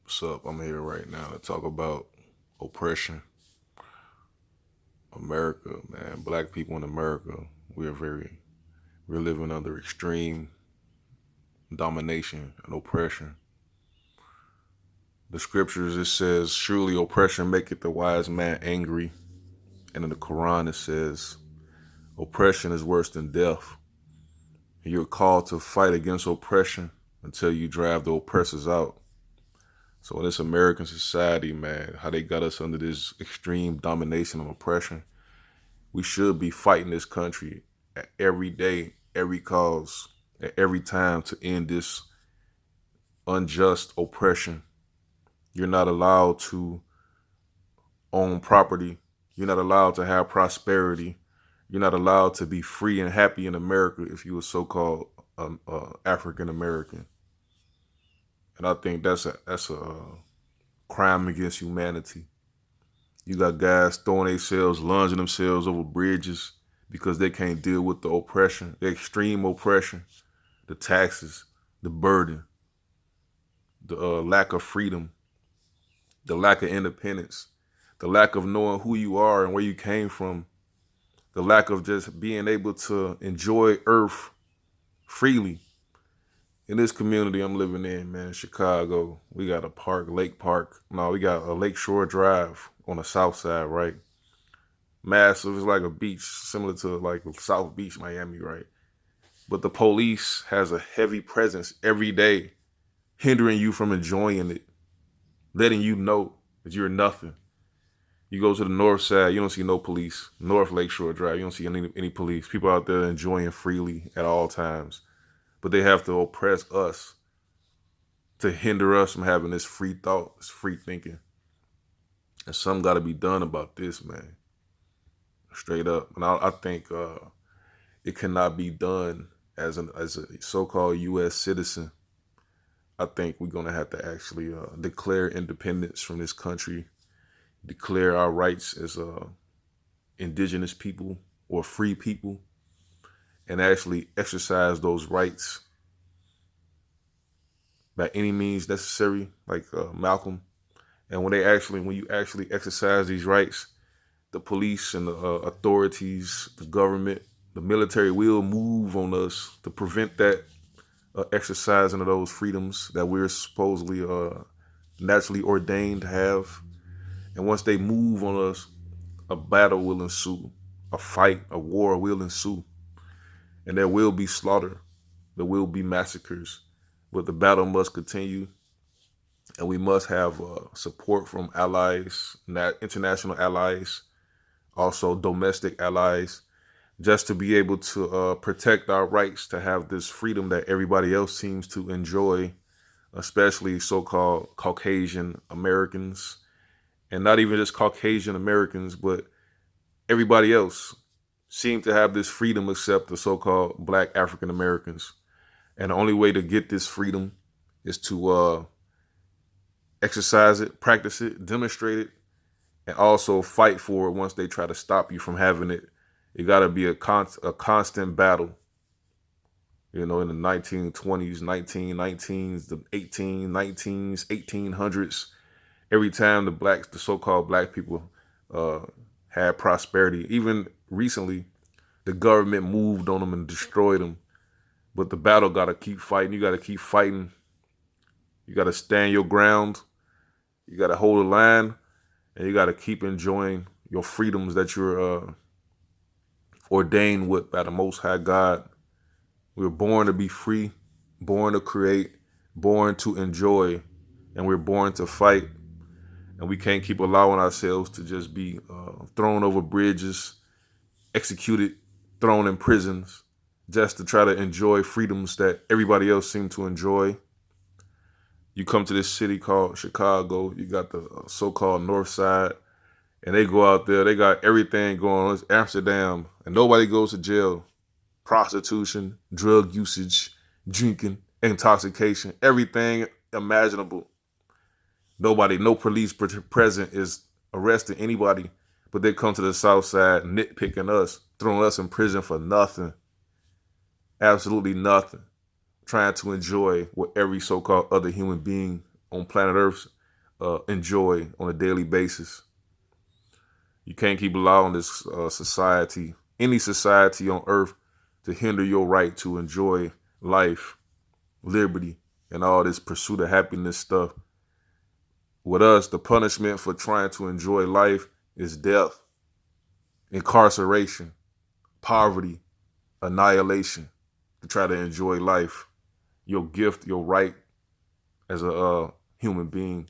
What's up? I'm here right now to talk about oppression. America, man. Black people in America, we're living under extreme domination and oppression. The scriptures it says, surely oppression maketh the wise man angry. And in the Quran it says, oppression is worse than death. And you're called to fight against oppression until you drive the oppressors out. So in this American society, man, how they got us under this extreme domination and oppression, we should be fighting this country every day, every cause, at every time to end this unjust oppression. You're not allowed to own property. You're not allowed to have prosperity. You're not allowed to be free and happy in America if you were so-called African American. And I think that's a crime against humanity. You got guys throwing themselves, lunging themselves over bridges because they can't deal with the oppression, the extreme oppression, the taxes, the burden, the lack of freedom, the lack of independence, the lack of knowing who you are and where you came from, the lack of just being able to enjoy Earth freely. In this community I'm living in, man, Chicago, we got a park, Lake Park. No, we got a Lakeshore Drive on the south side, right? Massive. It's like a beach, similar to like South Beach, Miami, right? But the police has a heavy presence every day, hindering you from enjoying it, letting you know that you're nothing. You go to the north side, you don't see no police. North Lakeshore Drive, you don't see any police. People out there enjoying freely at all times. But they have to oppress us to hinder us from having this free thought, this free thinking. And something got to be done about this, man. Straight up. And I think it cannot be done as a so-called U.S. citizen. I think we're gonna have to actually declare independence from this country, declare our rights as indigenous people or free people, and actually exercise those rights by any means necessary, like Malcolm. And when you actually exercise these rights, the police and the authorities, the government, the military will move on us to prevent that exercising of those freedoms that we're supposedly naturally ordained to have. And once they move on us, a battle will ensue, a fight, a war will ensue, and there will be slaughter, there will be massacres, but the battle must continue, and we must have support from allies, international allies, also domestic allies, just to be able to protect our rights to have this freedom that everybody else seems to enjoy, especially so-called Caucasian Americans, and not even just Caucasian Americans, but everybody else seem to have this freedom except the so-called Black African Americans. And the only way to get this freedom is to exercise it, practice it, demonstrate it, and also fight for it once they try to stop you from having it. It got to be a constant battle. You know, in the 1920s, 1919s, the 1819s, 1800s, every time the so-called black people uh, had prosperity, even recently, the government moved on them and destroyed them. But the battle got to keep fighting. You got to keep fighting. You got to stand your ground. You got to hold the line, and you got to keep enjoying your freedoms that you're ordained with by the Most High God. We were born to be free, born to create, born to enjoy, and we're born to fight. And we can't keep allowing ourselves to just be thrown over bridges, executed, thrown in prisons, just to try to enjoy freedoms that everybody else seems to enjoy. You come to this city called Chicago, you got the so-called North Side, and they go out there, they got everything going on. It's Amsterdam, and nobody goes to jail. Prostitution, drug usage, drinking, intoxication, everything imaginable. No police present is arresting anybody, but they come to the South Side nitpicking us, throwing us in prison for nothing, absolutely nothing, trying to enjoy what every so-called other human being on planet Earth enjoy on a daily basis. You can't keep allowing this society, any society on earth, to hinder your right to enjoy life, liberty, and all this pursuit of happiness stuff. With us, the punishment for trying to enjoy life is death, incarceration, poverty, annihilation. To try to enjoy life, your gift, your right as a human being.